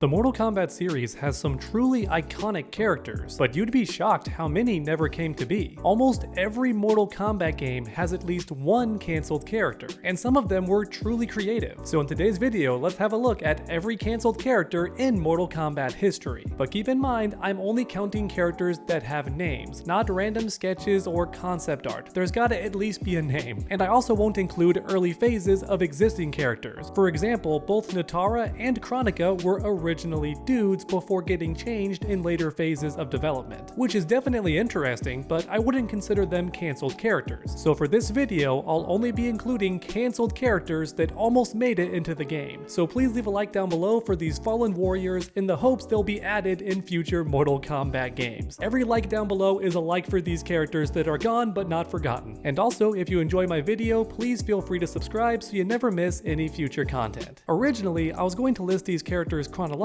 The Mortal Kombat series has some truly iconic characters, but you'd be shocked how many never came to be. Almost every Mortal Kombat game has at least one cancelled character, and some of them were truly creative. So in today's video, let's have a look at every cancelled character in Mortal Kombat history. But keep in mind, I'm only counting characters that have names, not random sketches or concept art. There's gotta at least be a name. And I also won't include early phases of existing characters. For example, both Natara and Kronika were originally dudes before getting changed in later phases of development, which is definitely interesting, but I wouldn't consider them cancelled characters. So for this video, I'll only be including cancelled characters that almost made it into the game. So please leave a like down below for these fallen warriors in the hopes they'll be added in future Mortal Kombat games. Every like down below is a like for these characters that are gone but not forgotten. And also, if you enjoy my video, please feel free to subscribe so you never miss any future content. Originally, I was going to list these characters chronologically,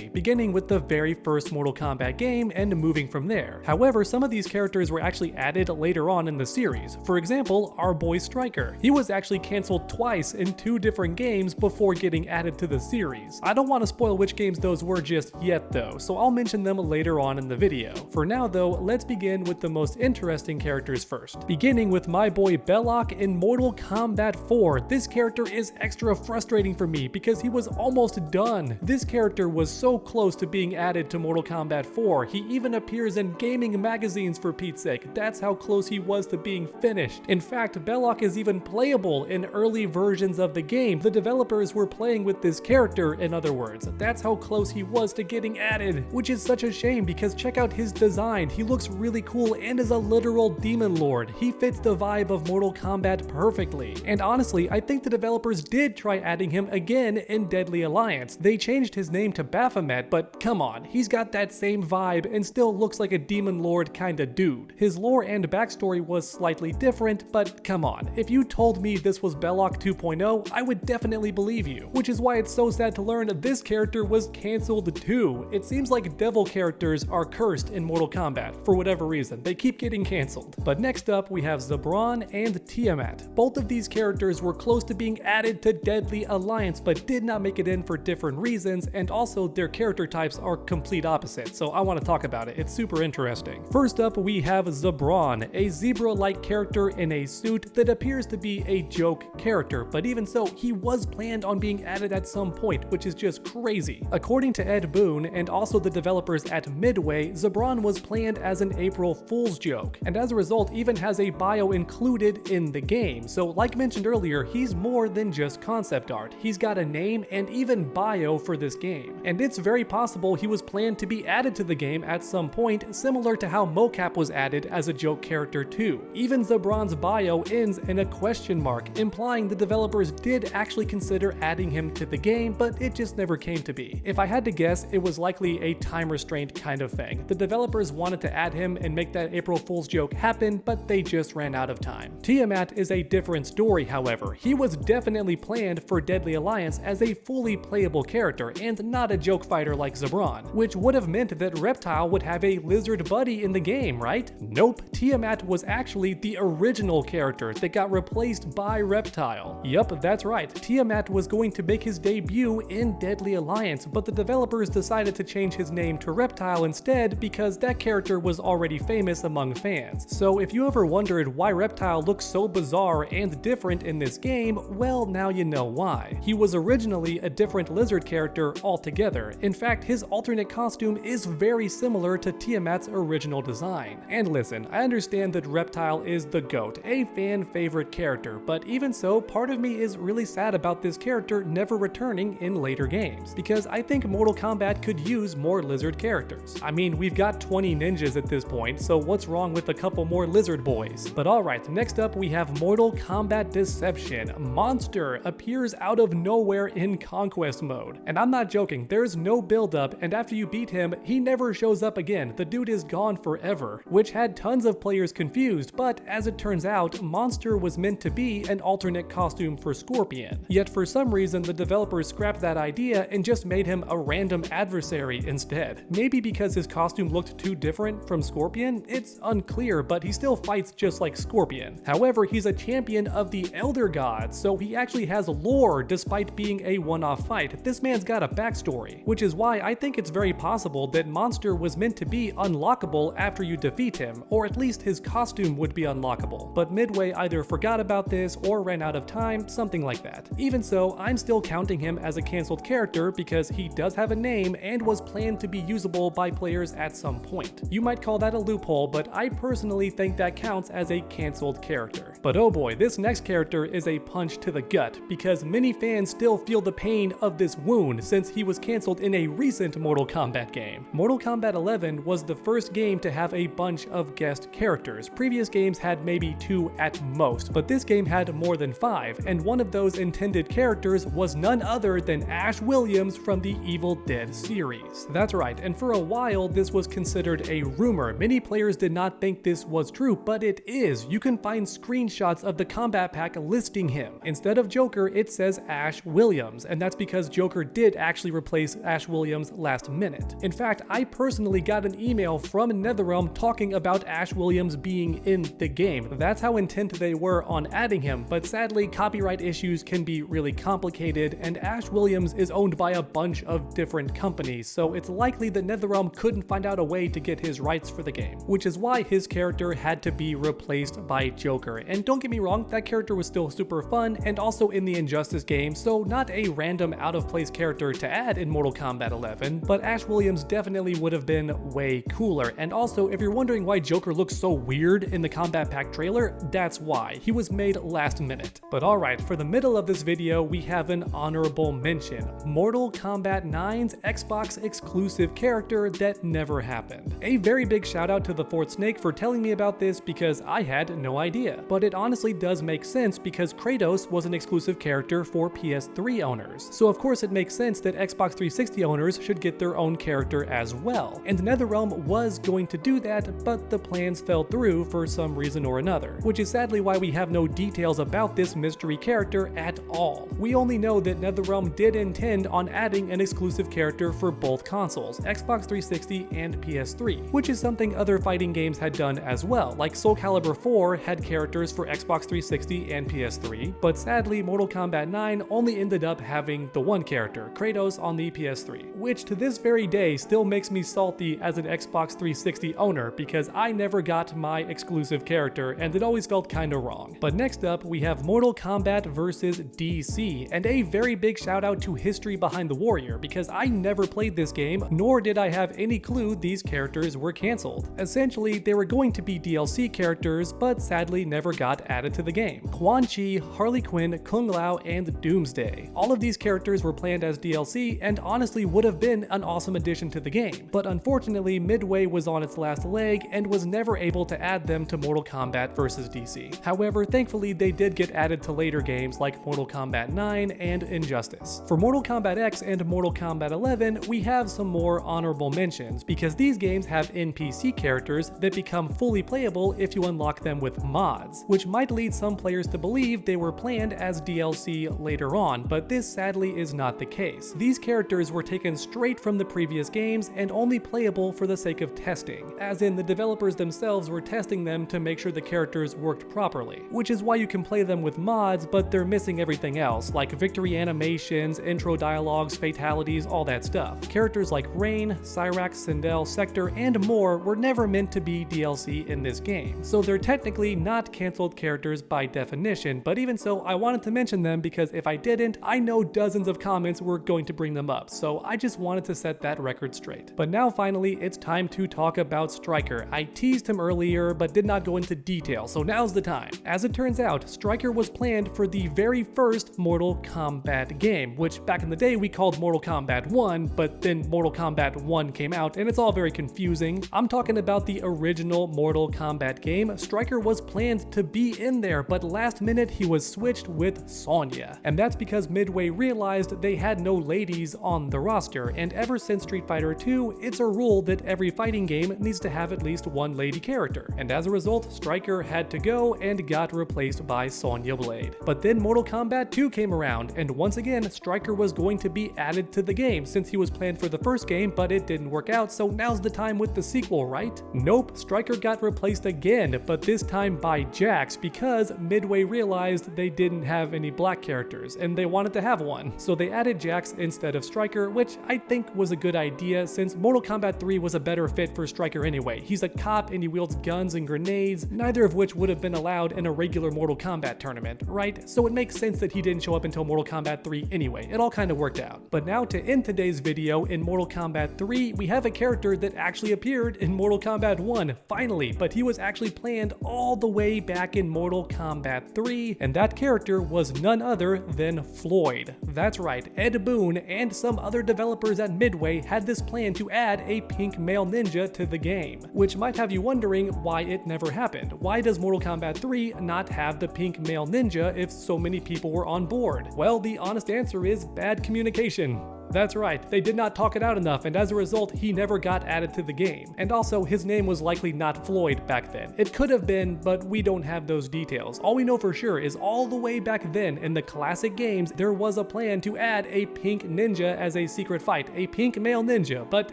beginning with the very first Mortal Kombat game and moving from there. However, some of these characters were actually added later on in the series. For example, our boy Stryker. He was actually cancelled twice in 2 different games before getting added to the series. I don't want to spoil which games those were just yet though, so I'll mention them later on in the video. For now though, let's begin with the most interesting characters first. Beginning with my boy Belloc in Mortal Kombat 4. This character is extra frustrating for me because he was almost done. This character was so close to being added to Mortal Kombat 4. He even appears in gaming magazines for Pete's sake. That's how close he was to being finished. In fact, Belloc is even playable in early versions of the game. The developers were playing with this character, in other words. That's how close he was to getting added, which is such a shame because check out his design. He looks really cool and is a literal demon lord. He fits the vibe of Mortal Kombat perfectly. And honestly, I think the developers did try adding him again in Deadly Alliance. They changed his name to Baphomet, but come on, he's got that same vibe and still looks like a demon lord kinda dude. His lore and backstory was slightly different, but come on, if you told me this was Belloc 2.0, I would definitely believe you, which is why it's so sad to learn this character was cancelled too. It seems like devil characters are cursed in Mortal Kombat, for whatever reason. They keep getting cancelled. But next up, we have Zebron and Tiamat. Both of these characters were close to being added to Deadly Alliance, but did not make it in for different reasons, and also their character types are complete opposites, so I want to talk about it. It's super interesting. First up, we have Zebron, a zebra-like character in a suit that appears to be a joke character, but even so, he was planned on being added at some point, which is just crazy. According to Ed Boon, and also the developers at Midway, Zebron was planned as an April Fool's joke, and as a result even has a bio included in the game. So like mentioned earlier, he's more than just concept art. He's got a name and even bio for this game. And it's very possible he was planned to be added to the game at some point, similar to how Mocap was added as a joke character too. Even Zebron's bio ends in a question mark, implying the developers did actually consider adding him to the game, but it just never came to be. If I had to guess, it was likely a time restraint kind of thing. The developers wanted to add him and make that April Fool's joke happen, but they just ran out of time. Tiamat is a different story, however. He was definitely planned for Deadly Alliance as a fully playable character and not a joke fighter like Zebron, which would have meant that Reptile would have a lizard buddy in the game, right? Nope, Tiamat was actually the original character that got replaced by Reptile. Yup, that's right, Tiamat was going to make his debut in Deadly Alliance, but the developers decided to change his name to Reptile instead because that character was already famous among fans. So if you ever wondered why Reptile looks so bizarre and different in this game, well, now you know why. He was originally a different lizard character altogether. In fact, his alternate costume is very similar to Tiamat's original design. And listen, I understand that Reptile is the GOAT, a fan favorite character, but even so, part of me is really sad about this character never returning in later games, because I think Mortal Kombat could use more lizard characters. I mean, we've got 20 ninjas at this point, so what's wrong with a couple more lizard boys? But alright, next up we have Mortal Kombat Deception. Monster appears out of nowhere in Conquest mode. And I'm not joking, there's no build up, and after you beat him, he never shows up again. The dude is gone forever, which had tons of players confused, but as it turns out, Monster was meant to be an alternate costume for Scorpion. Yet for some reason, the developers scrapped that idea and just made him a random adversary instead. Maybe because his costume looked too different from Scorpion? It's unclear, but he still fights just like Scorpion. However, he's a champion of the Elder Gods, so he actually has lore despite being a one-off fight. This man's got a backstory backstory, which is why I think it's very possible that Monster was meant to be unlockable after you defeat him, or at least his costume would be unlockable, but Midway either forgot about this or ran out of time, something like that. Even so, I'm still counting him as a cancelled character because he does have a name and was planned to be usable by players at some point. You might call that a loophole, but I personally think that counts as a cancelled character. But oh boy, this next character is a punch to the gut, because many fans still feel the pain of this wound since he was cancelled in a recent Mortal Kombat game. Mortal Kombat 11 was the first game to have a bunch of guest characters. Previous games had maybe 2 at most, but this game had more than 5, and one of those intended characters was none other than Ash Williams from the Evil Dead series. That's right, and for a while this was considered a rumor. Many players did not think this was true, but it is. You can find screenshots of the combat pack listing him. Instead of Joker, it says Ash Williams, and that's because Joker did actually replace Ash Williams last minute. In fact, I personally got an email from NetherRealm talking about Ash Williams being in the game. That's how intent they were on adding him, but sadly copyright issues can be really complicated, and Ash Williams is owned by a bunch of different companies, so it's likely that NetherRealm couldn't find out a way to get his rights for the game, which is why his character had to be replaced by Joker. And don't get me wrong, that character was still super fun and also in the Injustice game, so not a random out of place character to add in Mortal Kombat 11, but Ash Williams definitely would have been way cooler. And also, if you're wondering why Joker looks so weird in the combat pack trailer, that's why. He was made last minute. But alright, for the middle of this video, we have an honorable mention. Mortal Kombat 9's Xbox exclusive character that never happened. A very big shout out to the Fourth Snake for telling me about this because I had no idea. But it honestly does make sense because Kratos was an exclusive character for PS3 owners. So of course it makes sense that Xbox 360 owners should get their own character as well. And NetherRealm was going to do that, but the plans fell through for some reason or another, which is sadly why we have no details about this mystery character at all. We only know that NetherRealm did intend on adding an exclusive character for both consoles, Xbox 360 and PS3, which is something other fighting games had done as well, like Soul Calibur 4 had characters for Xbox 360 and PS3, but sadly Mortal Kombat 9 only ended up having the one character, Kratos, on the PS3, which to this very day still makes me salty as an Xbox 360 owner because I never got my exclusive character and it always felt kinda wrong. But next up we have Mortal Kombat vs DC, and a very big shout out to History Behind the Warrior because I never played this game, nor did I have any clue these characters were cancelled. Essentially, they were going to be DLC characters, but sadly never got added to the game. Quan Chi, Harley Quinn, Kung Lao, and Doomsday. All of these characters were planned as DLC and honestly would have been an awesome addition to the game, but unfortunately Midway was on its last leg and was never able to add them to Mortal Kombat vs DC. However, thankfully they did get added to later games like Mortal Kombat 9 and Injustice. For Mortal Kombat X and Mortal Kombat 11, we have some more honorable mentions because these games have NPC characters that become fully playable if you unlock them with mods, which might lead some players to believe they were planned as DLC later on, but this sadly is not the case. These characters were taken straight from the previous games and only playable for the sake of testing, as in the developers themselves were testing them to make sure the characters worked properly, which is why you can play them with mods, but they're missing everything else, like victory animations, intro dialogues, fatalities, all that stuff. Characters like Rain, Cyrax, Sindel, Sector, and more were never meant to be DLC in this game, so they're technically not cancelled characters by definition, but even so, I wanted to mention them because if I didn't, I know dozens of comments were going to bring them up, so I just wanted to set that record straight. But now finally, it's time to talk about Stryker. I teased him earlier, but did not go into detail, so now's the time. As it turns out, Stryker was planned for the very first Mortal Kombat game, which back in the day we called Mortal Kombat 1, but then Mortal Kombat 1 came out, and it's all very confusing. I'm talking about the original Mortal Kombat game. Stryker was planned to be in there, but last minute he was switched with Sonya. And that's because Midway realized they had no ladies on the roster, and ever since Street Fighter 2, it's a rule that every fighting game needs to have at least one lady character. And as a result, Stryker had to go and got replaced by Sonya Blade. But then Mortal Kombat 2 came around, and once again, Stryker was going to be added to the game since he was planned for the first game, but it didn't work out, so now's the time with the sequel, right? Nope, Stryker got replaced again, but this time by Jax because Midway realized they didn't have any black characters, and they wanted to have one, so they added Jax instead instead of Stryker, which I think was a good idea since Mortal Kombat 3 was a better fit for Stryker anyway. He's a cop and he wields guns and grenades, neither of which would have been allowed in a regular Mortal Kombat tournament, right? So it makes sense that he didn't show up until Mortal Kombat 3 anyway. It all kind of worked out. But now to end today's video, in Mortal Kombat 3, we have a character that actually appeared in Mortal Kombat 1, finally, but he was actually planned all the way back in Mortal Kombat 3, and that character was none other than Floyd. That's right, Ed Boon and some other developers at Midway had this plan to add a pink male ninja to the game, which might have you wondering why it never happened. Why does Mortal Kombat 3 not have the pink male ninja if so many people were on board? Well, the honest answer is bad communication. That's right, they did not talk it out enough, and as a result, he never got added to the game. And also, his name was likely not Floyd back then. It could have been, but we don't have those details. All we know for sure is all the way back then, in the classic games, there was a plan to add a pink ninja as a secret fight, a pink male ninja, but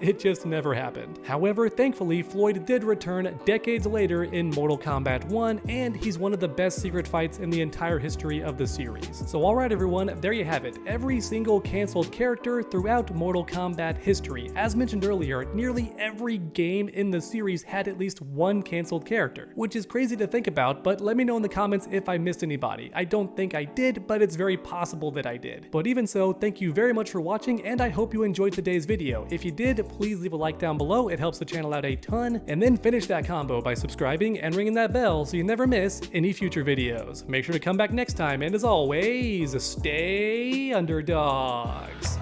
it just never happened. However, thankfully, Floyd did return decades later in Mortal Kombat 1, and he's one of the best secret fights in the entire history of the series. So alright everyone, there you have it. Every single cancelled character throughout Mortal Kombat history. As mentioned earlier, nearly every game in the series had at least one cancelled character, which is crazy to think about, but let me know in the comments if I missed anybody. I don't think I did, but it's very possible that I did. But even so, thank you very much for watching, and I hope you enjoyed today's video. If you did, please leave a like down below, it helps the channel out a ton, and then finish that combo by subscribing and ringing that bell so you never miss any future videos. Make sure to come back next time, and as always, stay underdogs.